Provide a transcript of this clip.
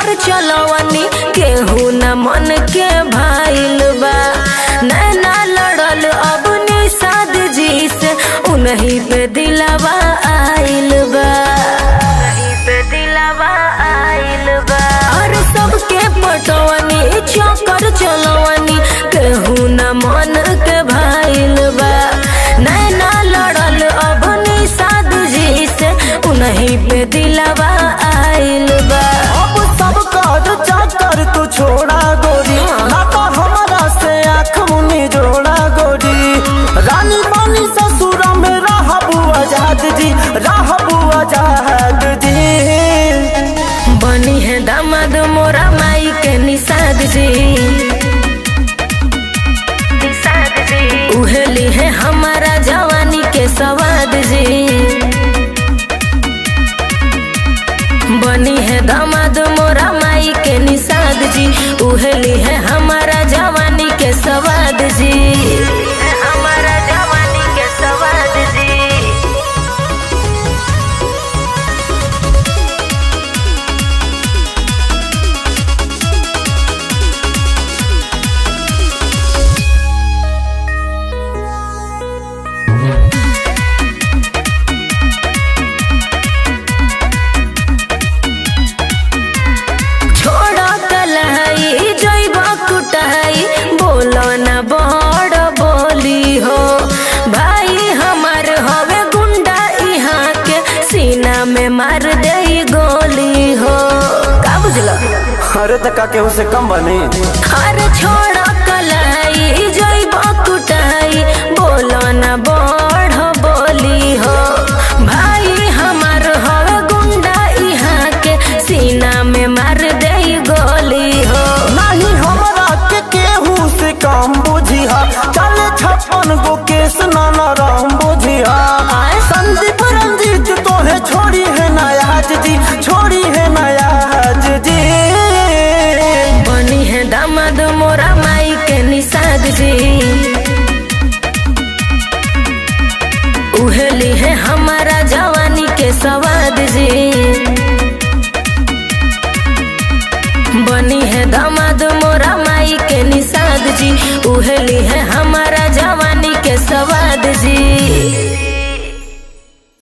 चौकर चलवनी केहू न मन के भाईल बा। नैना लड़ल अब निषाद जी से उन्हीं पे दिलवा आइल बा, उन्हीं पे दिलवा आइल बा। और सबके पटवनी चौकर चलवनी केहू न मन के भाईल बा। नैना लड़ल अब निषाद जी से उन्हीं पे दिलवा आइल बा। अब सब कर चाकर तू छोड़ा गोरी, ना तो हमारा से आँख मुनी जोड़ा गोरी। रानी बानी ससुर में रहबू आजाद जी, रहबू आजाद जी। बनी है दामाद मोरा माई के निषाद जी, उहेली है हमारा जवानी के सवाद जी। बनी है दामाद मोरा माई के निषाद जी, उहेली है हमारा जवानी के सवाद जी, हमारा जवानी के सवाद जी। बोलो न बड़ बोली हो भाई हमार हवे गुंडा यहाँ के सीना में मार दे गोली हो। का बुझल? अरे तका केहू से कम बनी। अरे छोड़ कलाई जइब कुटाई, बोलो न बड़ बोली हो भाई हमार हवे गुंडा यहाँ के सीना में मार दे गोली हो। नहीं हमरा के केहू से कम बुझिया, चल 56 गो केस नाना राम बुझिया। संदीप रंजीत तोहे छोड़ी है नयाज जी, छोड़ी है नयाज जी। बनी है दामाद मोरा माई के निषाद जी, उहेली है हमारा जवानी के सवाद जी। बनी है दामाद मोरा माई के निषाद जी, उहेली है हमारा